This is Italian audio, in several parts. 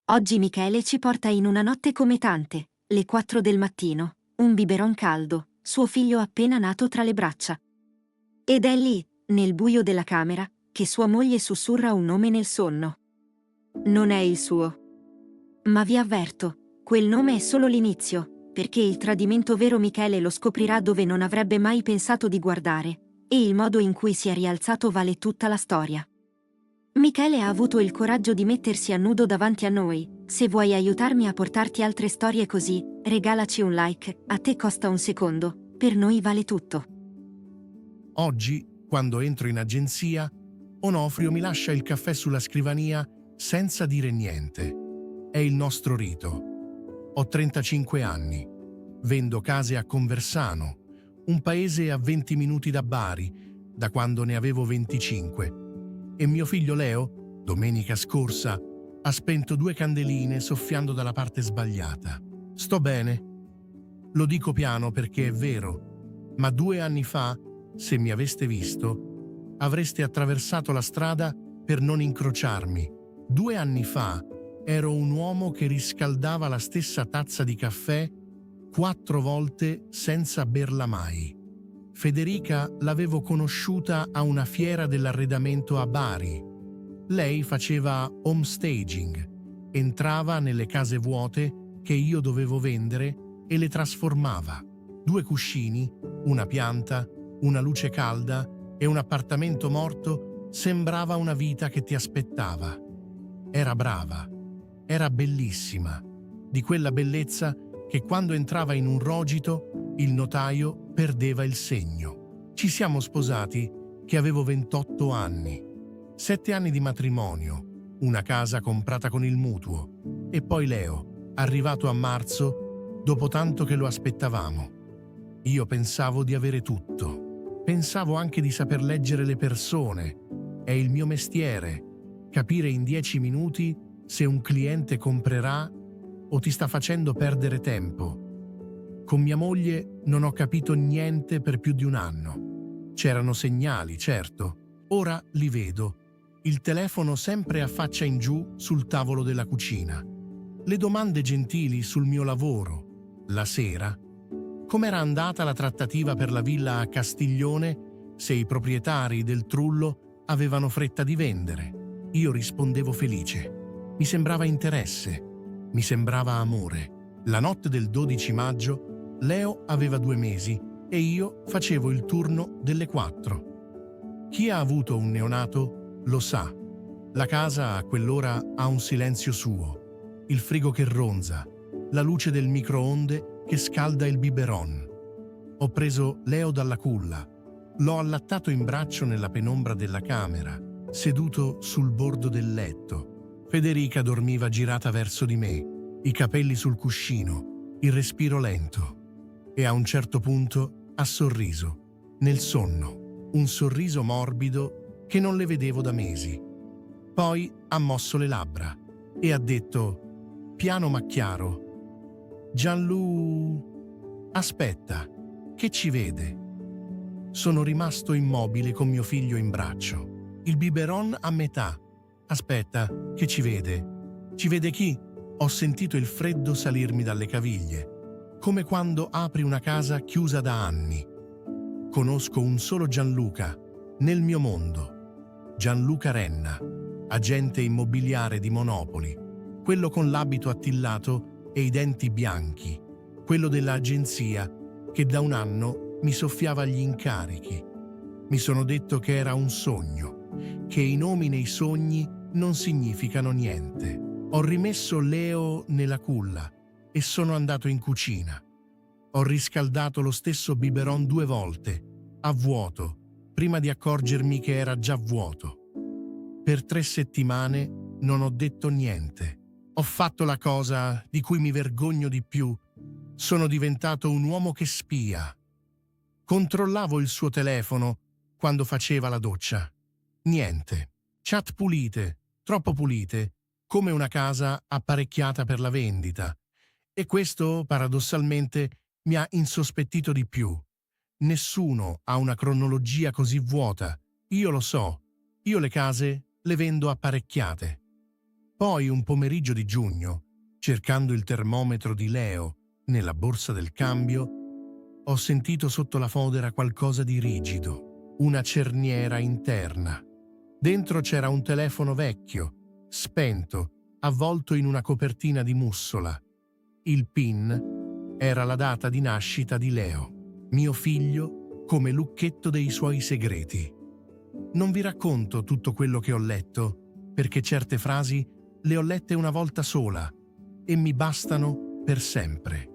Oggi Michele ci porta in una notte come tante, le 4 del mattino, un biberon caldo, suo figlio appena nato tra le braccia. Ed è lì, nel buio della camera, che sua moglie sussurra un nome nel sonno. Non è il suo. Ma vi avverto, quel nome è solo l'inizio, perché il tradimento vero Michele lo scoprirà dove non avrebbe mai pensato di guardare, e il modo in cui si è rialzato vale tutta la storia. Michele ha avuto il coraggio di mettersi a nudo davanti a noi. Se vuoi aiutarmi a portarti altre storie così, regalaci un like, a te costa un secondo, per noi vale tutto. Oggi, quando entro in agenzia, Onofrio mi lascia il caffè sulla scrivania senza dire niente. È il nostro rito. Ho 35 anni. Vendo case a Conversano, un paese a 20 minuti da Bari, da quando ne avevo 25. E mio figlio Leo, domenica scorsa, ha spento 2 candeline soffiando dalla parte sbagliata. Sto bene. Lo dico piano perché è vero, ma 2 anni fa, se mi aveste visto, avreste attraversato la strada per non incrociarmi. 2 anni fa ero un uomo che riscaldava la stessa tazza di caffè 4 volte senza berla mai. Federica l'avevo conosciuta a una fiera dell'arredamento a Bari. Lei faceva homestaging, entrava nelle case vuote che io dovevo vendere e le trasformava. 2 cuscini, una pianta, una luce calda e un appartamento morto sembrava una vita che ti aspettava. Era brava, era bellissima, di quella bellezza che quando entrava in un rogito il notaio perdeva il segno. Ci siamo sposati che avevo 28 anni, 7 anni di matrimonio, una casa comprata con il mutuo e poi Leo, arrivato a marzo, dopo tanto che lo aspettavamo. Io pensavo di avere tutto, pensavo anche di saper leggere le persone. È il mio mestiere, capire in 10 minuti se un cliente comprerà o ti sta facendo perdere tempo. Con mia moglie non ho capito niente per più di 1 anno. C'erano segnali, certo. Ora li vedo. Il telefono sempre a faccia in giù sul tavolo della cucina. Le domande gentili sul mio lavoro. La sera. Com'era andata la trattativa per la villa a Castiglione, se i proprietari del trullo avevano fretta di vendere. Io rispondevo felice. Mi sembrava interesse. Mi sembrava amore. La notte del 12 maggio Leo aveva 2 mesi e io facevo il turno delle 4. Chi ha avuto un neonato lo sa. La casa a quell'ora ha un silenzio suo. Il frigo che ronza, la luce del microonde che scalda il biberon. Ho preso Leo dalla culla. L'ho allattato in braccio nella penombra della camera, seduto sul bordo del letto. Federica dormiva girata verso di me, i capelli sul cuscino, il respiro lento. E a un certo punto ha sorriso, nel sonno, un sorriso morbido che non le vedevo da mesi. Poi ha mosso le labbra e ha detto, piano ma chiaro, Gianlu... Aspetta, che ci vede? Sono rimasto immobile con mio figlio in braccio, il biberon a metà. Aspetta, che ci vede? Ci vede chi? Ho sentito il freddo salirmi dalle caviglie. Come quando apri una casa chiusa da anni. Conosco un solo Gianluca nel mio mondo. Gianluca Renna, agente immobiliare di Monopoli, quello con l'abito attillato e i denti bianchi, quello dell'agenzia che da 1 anno mi soffiava gli incarichi. Mi sono detto che era un sogno, che i nomi nei sogni non significano niente. Ho rimesso Leo nella culla e sono andato in cucina. Ho riscaldato lo stesso biberon 2 volte, a vuoto, prima di accorgermi che era già vuoto. Per 3 settimane non ho detto niente. Ho fatto la cosa di cui mi vergogno di più. Sono diventato un uomo che spia. Controllavo il suo telefono quando faceva la doccia. Niente. Chat pulite, troppo pulite, come una casa apparecchiata per la vendita. E questo, paradossalmente, mi ha insospettito di più. Nessuno ha una cronologia così vuota. Io lo so. Io le case le vendo apparecchiate. Poi, un pomeriggio di giugno, cercando il termometro di Leo nella borsa del cambio, ho sentito sotto la fodera qualcosa di rigido, una cerniera interna. Dentro c'era un telefono vecchio, spento, avvolto in una copertina di mussola. Il PIN era la data di nascita di Leo, mio figlio, come lucchetto dei suoi segreti. Non vi racconto tutto quello che ho letto, perché certe frasi le ho lette una volta sola e mi bastano per sempre.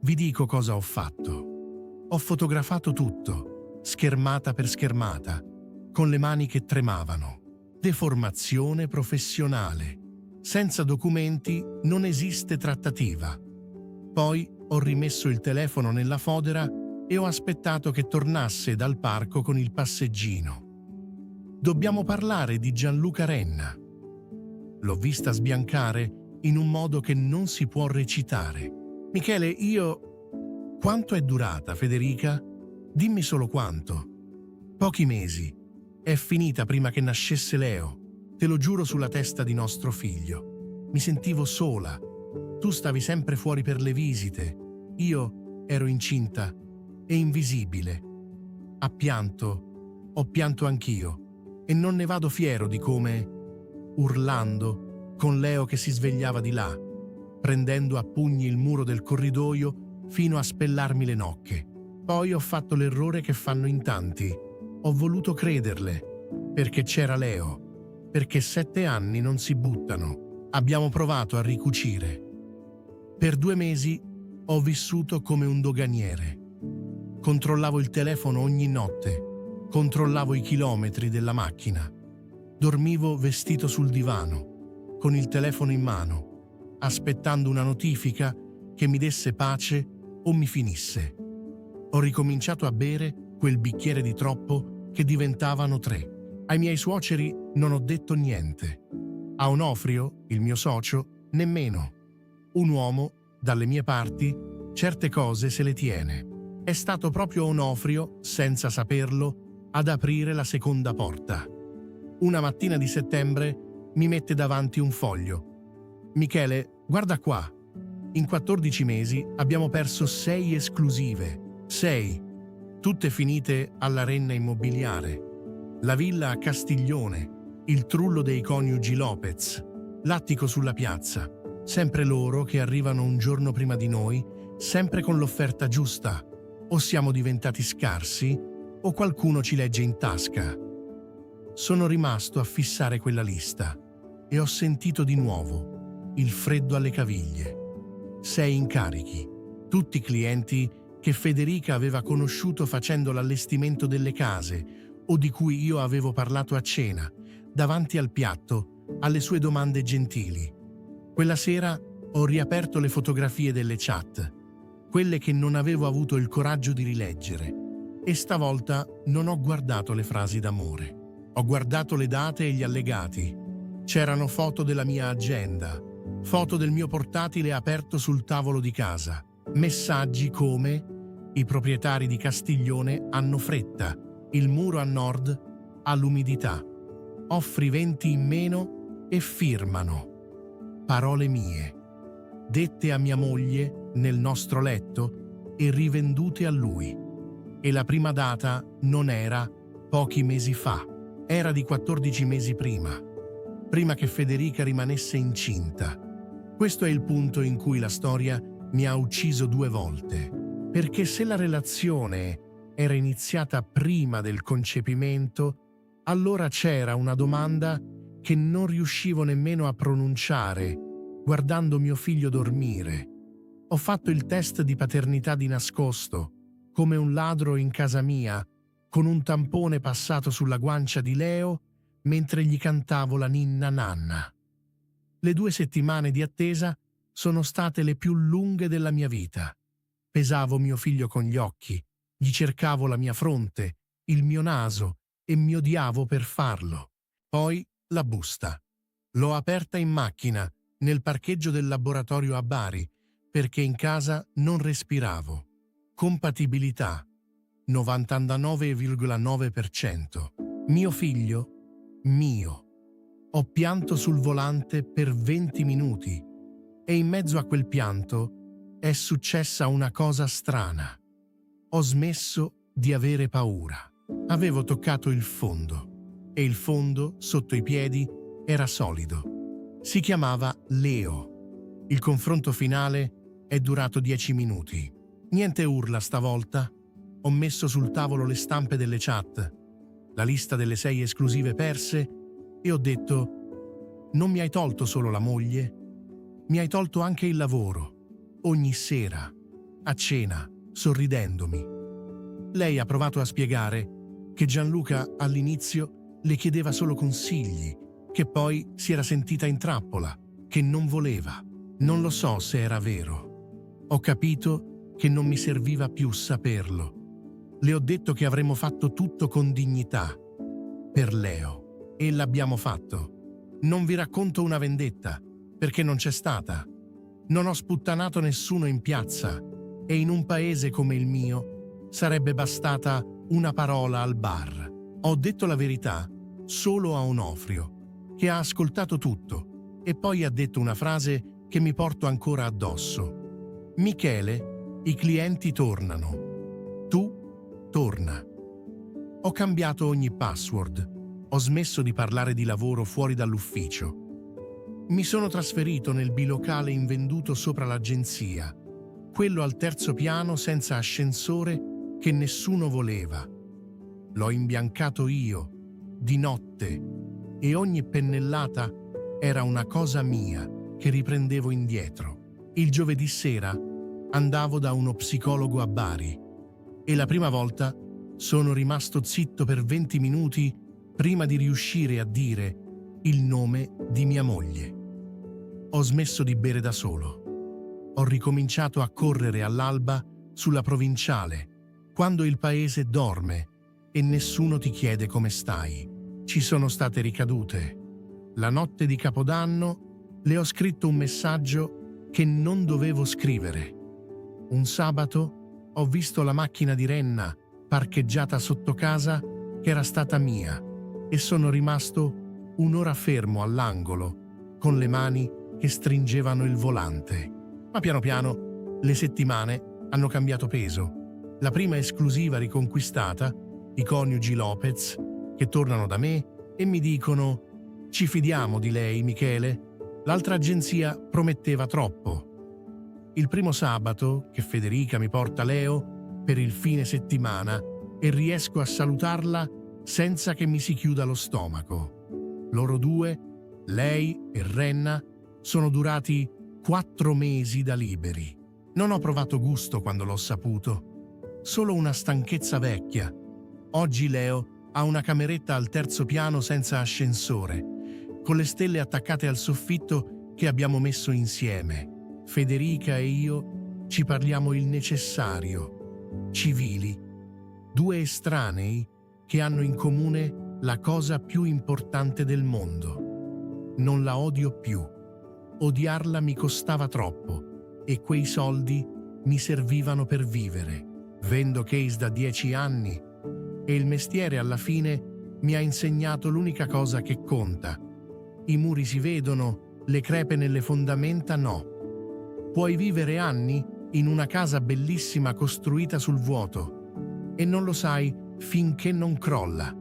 Vi dico cosa ho fatto. Ho fotografato tutto, schermata per schermata, con le mani che tremavano. Deformazione professionale. Senza documenti non esiste trattativa. Poi ho rimesso il telefono nella fodera e ho aspettato che tornasse dal parco con il passeggino. Dobbiamo parlare di Gianluca Renna. L'ho vista sbiancare in un modo che non si può recitare. Michele, Quanto è durata, Federica? Dimmi solo quanto. Pochi mesi. È finita prima che nascesse Leo. Te lo giuro sulla testa di nostro figlio. Mi sentivo sola. Tu stavi sempre fuori per le visite. Io ero incinta e invisibile. Ho pianto anch'io. E non ne vado fiero di come, urlando, con Leo che si svegliava di là, prendendo a pugni il muro del corridoio fino a spellarmi le nocche. Poi ho fatto l'errore che fanno in tanti. Ho voluto crederle, perché c'era Leo, perché 7 anni non si buttano. Abbiamo provato a ricucire. Per 2 mesi ho vissuto come un doganiere. Controllavo il telefono ogni notte, controllavo i chilometri della macchina. Dormivo vestito sul divano, con il telefono in mano, aspettando una notifica che mi desse pace o mi finisse. Ho ricominciato a bere quel bicchiere di troppo che diventavano 3. Ai miei suoceri non ho detto niente. A Onofrio, il mio socio, nemmeno. Un uomo, dalle mie parti, certe cose se le tiene. È stato proprio Onofrio, senza saperlo, ad aprire la seconda porta. Una mattina di settembre mi mette davanti un foglio. Michele, guarda qua. In 14 mesi abbiamo perso 6 esclusive. 6. Tutte finite alla Renna Immobiliare. La villa a Castiglione, il trullo dei coniugi Lopez, l'attico sulla piazza. Sempre loro che arrivano un giorno prima di noi, sempre con l'offerta giusta. O siamo diventati scarsi, o qualcuno ci legge in tasca. Sono rimasto a fissare quella lista e ho sentito di nuovo il freddo alle caviglie. 6 incarichi, tutti clienti che Federica aveva conosciuto facendo l'allestimento delle case o di cui io avevo parlato a cena, davanti al piatto, alle sue domande gentili. Quella sera ho riaperto le fotografie delle chat, quelle che non avevo avuto il coraggio di rileggere, e stavolta non ho guardato le frasi d'amore. Ho guardato le date e gli allegati. C'erano foto della mia agenda, foto del mio portatile aperto sul tavolo di casa, messaggi come: i proprietari di Castiglione hanno fretta, il muro a nord ha l'umidità, offri 20 in meno e firmano. Parole mie, dette a mia moglie nel nostro letto e rivendute a lui. E la prima data non era pochi mesi fa, era di 14 mesi prima che Federica rimanesse incinta. Questo è il punto in cui la storia mi ha ucciso 2 volte, perché se la relazione era iniziata prima del concepimento, allora c'era una domanda che non riuscivo nemmeno a pronunciare guardando mio figlio dormire. Ho fatto il test di paternità di nascosto, come un ladro in casa mia, con un tampone passato sulla guancia di Leo mentre gli cantavo la ninna nanna. Le 2 settimane di attesa sono state le più lunghe della mia vita. Pesavo mio figlio con gli occhi, gli cercavo la mia fronte, il mio naso e mi odiavo per farlo. Poi la busta. L'ho aperta in macchina, nel parcheggio del laboratorio a Bari, perché in casa non respiravo. Compatibilità 99,9%. Mio figlio, mio. Ho pianto sul volante per 20 minuti e in mezzo a quel pianto è successa una cosa strana. Ho smesso di avere paura. Avevo toccato il fondo e il fondo, sotto i piedi, era solido. Si chiamava Leo. Il confronto finale è durato 10 minuti. Niente urla stavolta. Ho messo sul tavolo le stampe delle chat, la lista delle 6 esclusive perse e ho detto: non mi hai tolto solo la moglie, mi hai tolto anche il lavoro. Ogni sera, a cena, sorridendomi. Lei ha provato a spiegare che Gianluca all'inizio le chiedeva solo consigli, che poi si era sentita in trappola, che non voleva. Non lo so se era vero. Ho capito che non mi serviva più saperlo. Le ho detto che avremmo fatto tutto con dignità per Leo e l'abbiamo fatto. Non vi racconto una vendetta, perché non c'è stata. Non ho sputtanato nessuno in piazza e in un paese come il mio sarebbe bastata una parola al bar. Ho detto la verità solo a Onofrio, che ha ascoltato tutto e poi ha detto una frase che mi porto ancora addosso. Michele, i clienti tornano. Tu torna. Ho cambiato ogni password. Ho smesso di parlare di lavoro fuori dall'ufficio. Mi sono trasferito nel bilocale invenduto sopra l'agenzia, quello al 3° piano senza ascensore che nessuno voleva. L'ho imbiancato io, di notte, e ogni pennellata era una cosa mia che riprendevo indietro. Il giovedì sera andavo da uno psicologo a Bari e la prima volta sono rimasto zitto per 20 minuti prima di riuscire a dire il nome di mia moglie. Ho smesso di bere da solo. Ho ricominciato a correre all'alba sulla provinciale, quando il paese dorme e nessuno ti chiede come stai. Ci sono state ricadute. La notte di Capodanno le ho scritto un messaggio che non dovevo scrivere. Un sabato ho visto la macchina di Renna parcheggiata sotto casa che era stata mia e sono rimasto un'ora fermo all'angolo con le mani che stringevano il volante. Ma piano piano le settimane hanno cambiato peso. La prima esclusiva riconquistata, i coniugi Lopez, che tornano da me e mi dicono: ci fidiamo di lei, Michele. L'altra agenzia prometteva troppo. Il primo sabato che Federica mi porta Leo per il fine settimana e riesco a salutarla senza che mi si chiuda lo stomaco. Loro due, lei e Renna, sono durati 4 mesi da liberi. Non ho provato gusto quando l'ho saputo, solo una stanchezza vecchia. Oggi Leo ha una cameretta al 3° piano senza ascensore, con le stelle attaccate al soffitto che abbiamo messo insieme. Federica e io ci parliamo il necessario, civili, 2 estranei che hanno in comune la cosa più importante del mondo. Non la odio più. Odiarla mi costava troppo e quei soldi mi servivano per vivere. Vendo case da 10 anni e il mestiere alla fine mi ha insegnato l'unica cosa che conta. I muri si vedono, le crepe nelle fondamenta no. Puoi vivere anni in una casa bellissima costruita sul vuoto e non lo sai finché non crolla.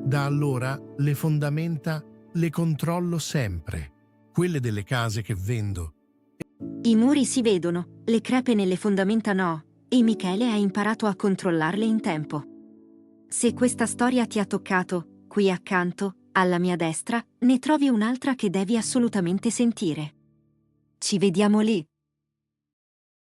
Da allora le fondamenta le controllo sempre, quelle delle case che vendo. I muri si vedono, le crepe nelle fondamenta no, e Michele ha imparato a controllarle in tempo. Se questa storia ti ha toccato, qui accanto, alla mia destra, ne trovi un'altra che devi assolutamente sentire. Ci vediamo lì.